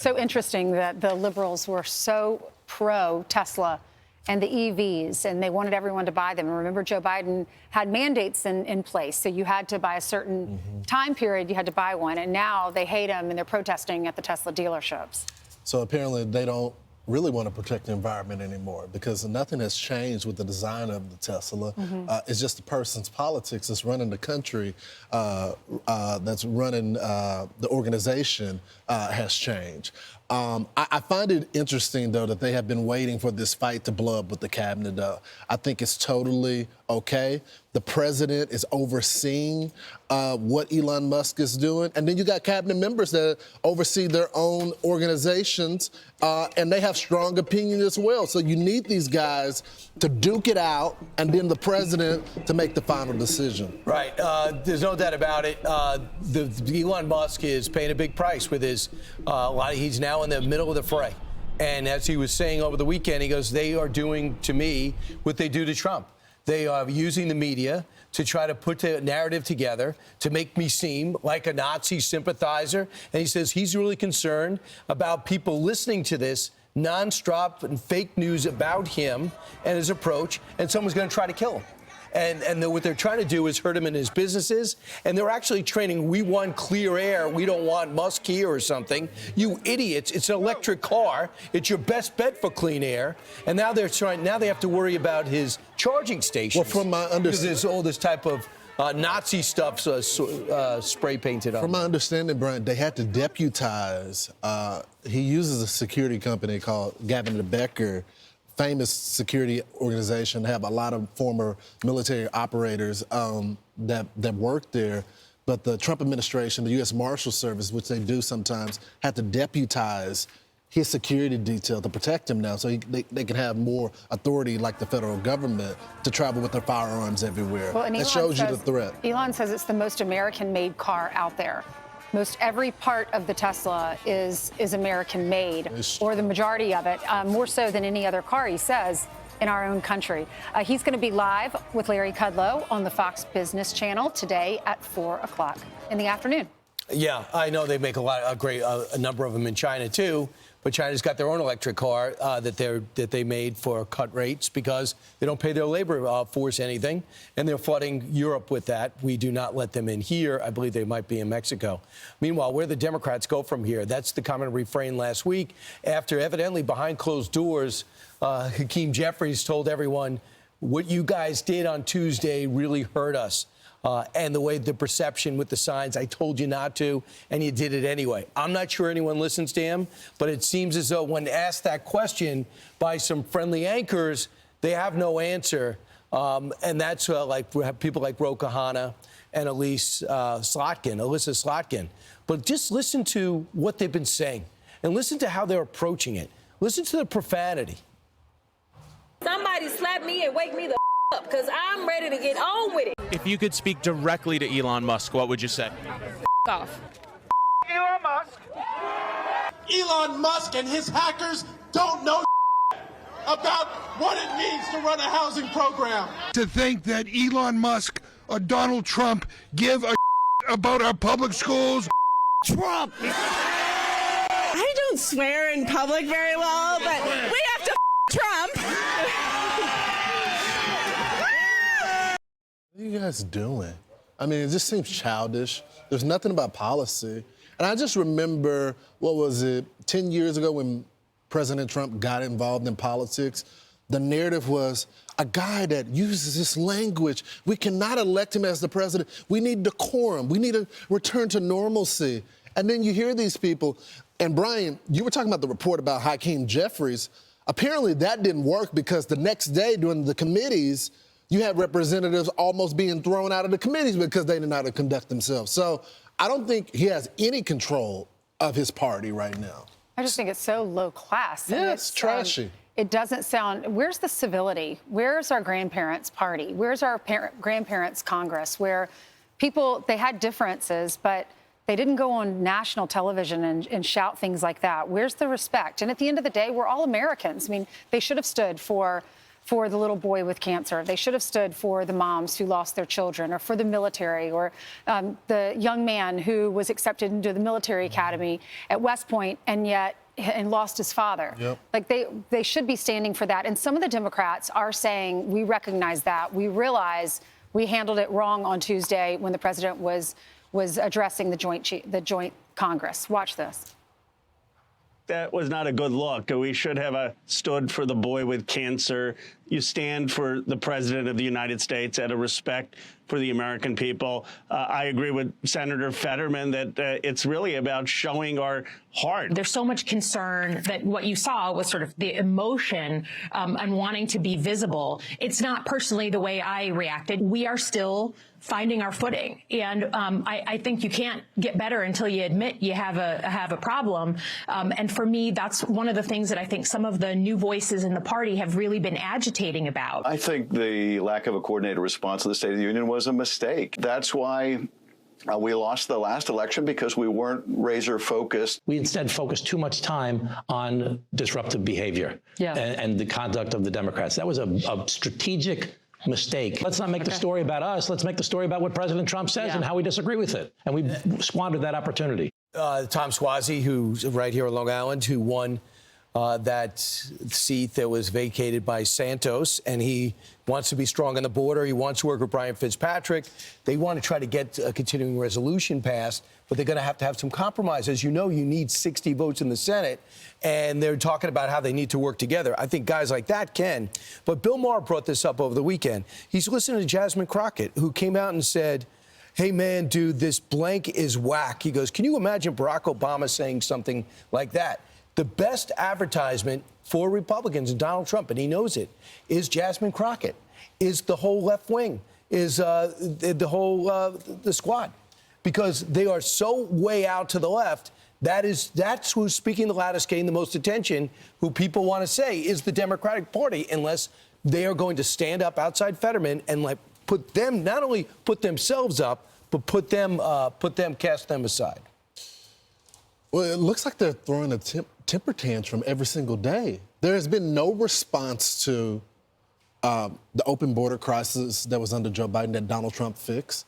so interesting that the liberals were so pro-Tesla and the EVs, and they wanted everyone to buy them. And remember, Joe Biden had mandates in place, so you had to buy a certain time period, you had to buy one, and now they hate them and they're protesting at the Tesla dealerships. So apparently they don't really want to protect the environment anymore because nothing has changed with the design of the Tesla. It's just the person's politics that's running the country, that's running the organization has changed. I find it interesting, though, that they have been waiting for this fight to blow up with the cabinet, though. I think it's totally okay. The president is overseeing what Elon Musk is doing. And then you got cabinet members that oversee their own organizations, and they have strong opinions as well. So you need these guys to duke it out, and then the president to make the final decision. Right. There's no doubt about it. Elon Musk is paying a big price with his he's now in the middle of the fray. And as he was saying over the weekend, he goes, they are doing to me what they do to Trump. They are using the media to try to put the narrative together to make me seem like a Nazi sympathizer. And he says he's really concerned about people listening to this nonstop and fake news about him and his approach, and someone's going to try to kill him. And what they're trying to do is hurt him in his businesses. And they're actually training, we want clear air. We don't want Musk here or something. You idiots, it's an electric car. It's your best bet for clean air. And now they have to worry about his charging stations. Well, from my understanding, because there's all this type of Nazi stuff spray painted on. From my understanding, Brian, they had to deputize. He uses a security company called Gavin Becker, famous security organization, have a lot of former military operators that work there. But the Trump administration, the U.S. Marshal Service, which they do sometimes, had to deputize his security detail to protect him now, so they can have more authority, like the federal government, to travel with their firearms everywhere. Well, and that shows you the threat. Elon says it's the most American-made car out there. Most every part of the Tesla is American-made, or the majority of it, more so than any other car, he says, in our own country. He's going to be live with Larry Kudlow on the Fox Business Channel today at 4 o'clock in the afternoon. Yeah, I know they make a number of them in China too, but China's got their own electric car that they made for cut rates because they don't pay their labor force anything, and they're flooding Europe with that. We do not let them in here. I believe they might be in Mexico. Meanwhile, where the Democrats go from here, that's the common refrain last week after evidently behind closed doors, Hakeem Jeffries told everyone, what you guys did on Tuesday really hurt us. And the way the perception with the signs, I told you not to, and you did it anyway. I'm not sure anyone listens to him, but it seems as though when asked that question by some friendly anchors, they have no answer. And that's like we have people like Ro Khanna and Alyssa Slotkin. But just listen to what they've been saying and listen to how they're approaching it. Listen to the profanity. Somebody slap me and wake me the up because I'm ready to get on with it. If you could speak directly to Elon Musk, what would you say? Off. Elon Musk. Elon Musk and his hackers don't know about what it means to run a housing program. To think that Elon Musk or Donald Trump give a about our public schools. Trump. I don't swear in public very well, but we have to Trump. What are you guys doing? I mean, it just seems childish. There's nothing about policy. And I just remember, 10 years ago when President Trump got involved in politics, the narrative was a guy that uses this language. We cannot elect him as the president. We need decorum. We need a return to normalcy. And then you hear these people, and Brian, you were talking about the report about Hakeem Jeffries. Apparently that didn't work because the next day during the committees, you had representatives almost being thrown out of the committees because they didn't know how to conduct themselves. So I don't think he has any control of his party right now. I just think it's so low class. Yeah, it's trashy. It doesn't sound, where's the civility? Where's our grandparents' party? Where's our grandparents' Congress where people, they had differences, but they didn't go on national television and shout things like that. Where's the respect? And at the end of the day, we're all Americans. I mean, they should have stood for for the little boy with cancer. They should have stood for the moms who lost their children, or for the military, or the young man who was accepted into the military academy at West Point and lost his father. Yep. Like they should be standing for that. And some of the Democrats are saying, we recognize that. We realize we handled it wrong on Tuesday when the president was addressing the joint Congress. Watch this. That was not a good look. We should have stood for the boy with cancer. You stand for the president of the United States out of respect for the American people. I agree with Senator Fetterman that it's really about showing our heart. There's so much concern that what you saw was sort of the emotion and wanting to be visible. It's not personally the way I reacted. We are still finding our footing. And I think you can't get better until you admit you have a problem. And for me, that's one of the things that I think some of the new voices in the party have really been agitating about. I think the lack of a coordinated response to the State of the Union was a mistake. That's why we lost the last election, because we weren't razor focused. We instead focused too much time on disruptive behavior and the conduct of the Democrats. That was a strategic mistake. Let's not make the story about us. Let's make the story about what President Trump says and how we disagree with it. And we squandered that opportunity. Tom Suozzi, who's right here on Long Island, who won that seat that was vacated by Santos, and he wants to be strong on the border. He wants to work with Brian Fitzpatrick. They want to try to get a continuing resolution passed, but they're going to have some compromise. As you know, you need 60 votes in the Senate, and they're talking about how they need to work together. I think guys like that can. But Bill Maher brought this up over the weekend. He's listening to Jasmine Crockett, who came out and said, hey, man, dude, this blank is whack. He goes, can you imagine Barack Obama saying something like that? The best advertisement for Republicans and Donald Trump, and he knows it, is Jasmine Crockett, is the whole left wing, is the squad, because they are so way out to the left. That's who's speaking the loudest, getting the most attention, who people want to say is the Democratic Party, unless they are going to stand up outside Fetterman and put them, not only put themselves up, but cast them aside. Well, it looks like they're throwing a temper tantrum every single day. There has been no response to the open border crisis that was under Joe Biden that Donald Trump fixed.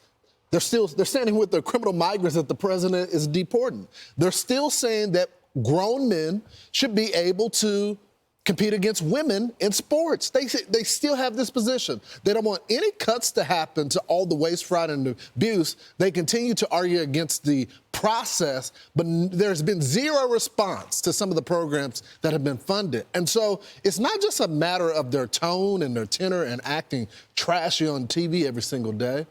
They're standing with the criminal migrants that the president is deporting. They're still saying that grown men should be able to compete against women in sports. They still have this position. They don't want any cuts to happen to all the waste, fraud, and abuse. They continue to argue against the process, but there's been zero response to some of the programs that have been funded. And so it's not just a matter of their tone and their tenor and acting trashy on TV every single day,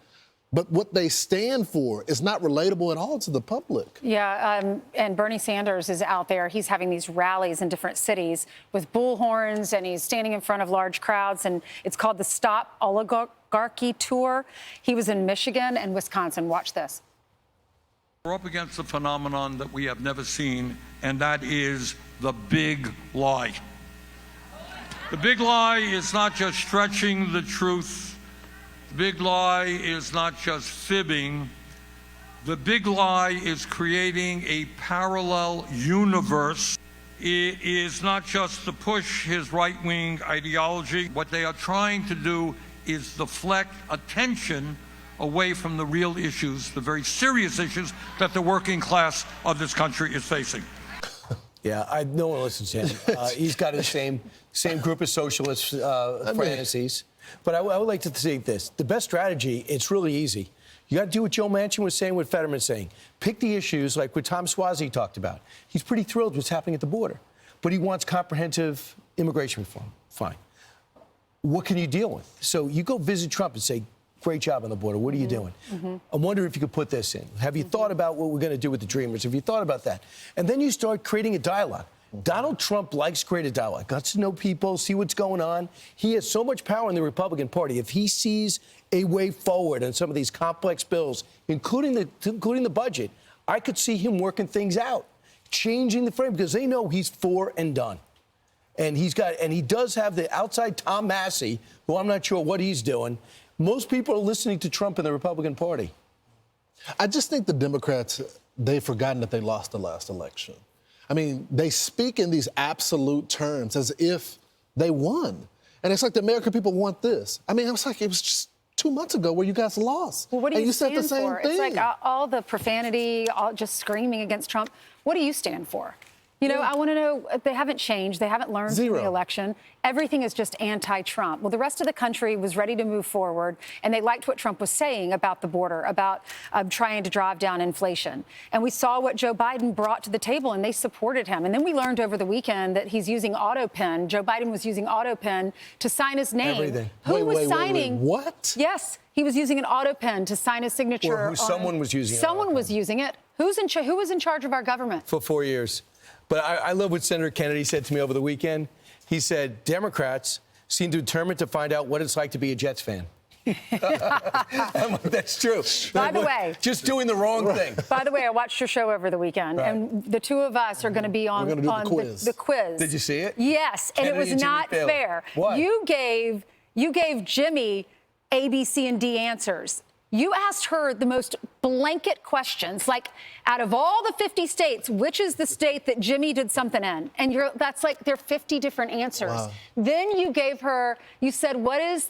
but what they stand for is not relatable at all to the public. Yeah, and Bernie Sanders is out there. He's having these rallies in different cities with bullhorns, and he's standing in front of large crowds, and it's called the Stop Oligarchy Tour. He was in Michigan and Wisconsin. Watch this. We're up against a phenomenon that we have never seen, and that is the big lie. The big lie is not just stretching the truth. The big lie is not just fibbing. The big lie is creating a parallel universe. It is not just to push his right-wing ideology. What they are trying to do is deflect attention away from the real issues, the very serious issues that the working class of this country is facing. Yeah, no one listens to him. He's got his same group of socialist fantasies. But I would like to say this. The best strategy, it's really easy. You got to do what Joe Manchin was saying, what Fetterman's saying. Pick the issues like what Tom Suozzi talked about. He's pretty thrilled with what's happening at the border. But he wants comprehensive immigration reform. Fine. What can you deal with? So you go visit Trump and say, great job on the border. What are you doing? I wonder if you could put this in. Have you thought about what we're going to do with the Dreamers? Have you thought about that? And then you start creating a dialogue. Donald Trump likes creative dialogue, got to know people, see what's going on. He has so much power in the Republican Party. If he sees a way forward on some of these complex bills, including the budget, I could see him working things out, changing the frame, because they know he's for and done. And he does have the outside Tom Massey, who I'm not sure what he's doing. Most people are listening to Trump in the Republican Party. I just think the Democrats, they've forgotten that they lost the last election. I mean, they speak in these absolute terms as if they won. And it's like the American people want this. I mean, it was just 2 months ago where you guys lost. Well, what do and you said stand the same for? thing. It's like all the profanity, all just screaming against Trump. What do you stand for? You know, I want to know, they haven't changed. They haven't learned from the election. Everything is just anti-Trump. Well, the rest of the country was ready to move forward, and they liked what Trump was saying about the border, about trying to drive down inflation. And we saw what Joe Biden brought to the table, and they supported him. And then we learned over the weekend that he's using AutoPen. Joe Biden was using AutoPen to sign his name. Everything. Who was signing? Wait, what? Yes, he was using an AutoPen to sign his signature. Someone was using it. Someone was using it. Who was in charge of our government? For 4 years. But I love what Senator Kennedy said to me over the weekend. He said, Democrats seem determined to find out what it's like to be a Jets fan. I'm like, that's true. By the way. Just doing the wrong thing. By the way, I watched your show over the weekend, and the two of us are going to be on the quiz. Did you see it? Yes, and it was not fair. What? You gave Jimmy A, B, C, and D answers. You asked her the most blanket questions, like, out of all the 50 states, which is the state that Jimmy did something in? And that's like, there are 50 different answers. Wow. Then you gave her, you said, what is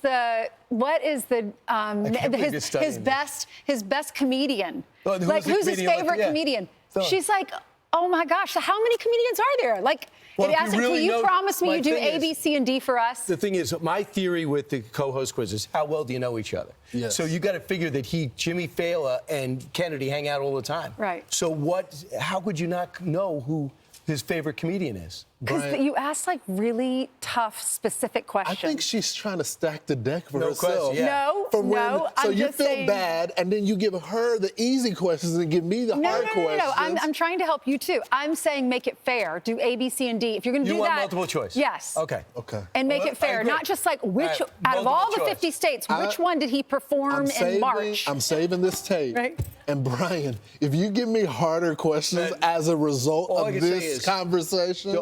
his best comedian? Oh, like, who's his favorite comedian? She's like, oh my gosh, so how many comedians are there? Like, well, will you promise me you do A, B, C, and D for us? The thing is, my theory with the co-host quiz is how well do you know each other? Yes. So you got to figure that Jimmy Fallon and Kennedy hang out all the time. Right. So how could you not know who his favorite comedian is? Because you asked like really tough, specific questions. I think she's trying to stack the deck for herself. Question, yeah. No, so I'm you just feel saying, bad, and then you give her the easy questions and give me the hard questions. No. I'm trying to help you too. I'm saying make it fair. Do A, B, C, and D. If you're going to do that, you want multiple choice. Yes. Okay. And make it fair, not just like which out of all the 50 states, which one did he perform in March? I'm saving this tape. Right. And Brian, if you give me harder questions as a result of this conversation,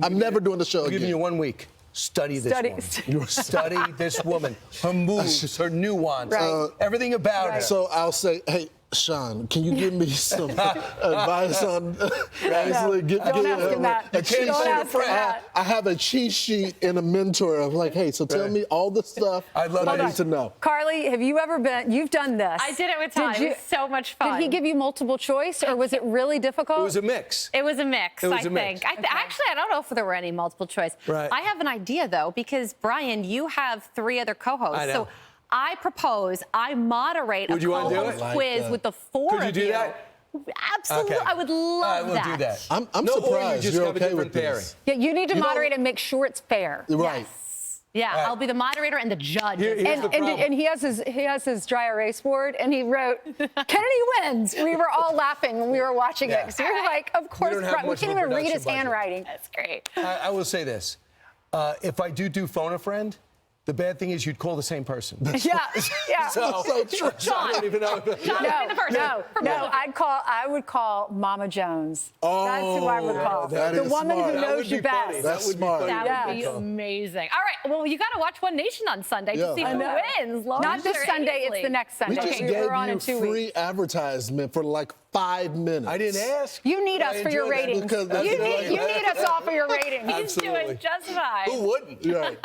I'm never doing the show again. I'm giving you 1 week. Study this woman. Study this woman. Her moves, her nuance, everything about her. So I'll say, hey, Sean, can you give me some advice on actually Don't ask him that. Don't ask him that. I have a cheat sheet and a mentor of like, hey, so tell me all the stuff I need to know. Carly, have you ever you've done this? I did it with Tom. It was so much fun. Did he give you multiple choice, or was it really difficult? It was a mix. It was a mix, I think. Actually, I don't know if there were any multiple choice. Right. I have an idea, though, because, Brian, you have 3 other co-hosts. I know. So I propose I moderate a co-host quiz with the 4 of you. Could you do that? Absolutely. Okay. I would love we'll do that. I'm no, surprised you just you're have okay a with pairing. this. Yeah, you need to moderate and make sure it's fair. Right. Yes. Yeah, I'll be the moderator and the judge. And he has his dry erase board, and he wrote, Kennedy wins. We were all laughing when we were watching it. So you're like, of course, we can't even read his handwriting. That's great. I will say this. If I do phone a friend, the bad thing is you'd call the same person. Yeah. So true. John. I don't even know. John would be the person. No. I would call Mama Jones. That's who I would call. The woman smart. who knows you best. That's smart. That would be amazing. All right. Well, you got to watch One Nation on Sunday to see who wins. Not this Sunday. It's the next Sunday. We just gave you free advertisement for like 5 minutes. I didn't ask. You need us for your ratings. You need us all for your ratings. He's doing just fine. Who wouldn't? Right.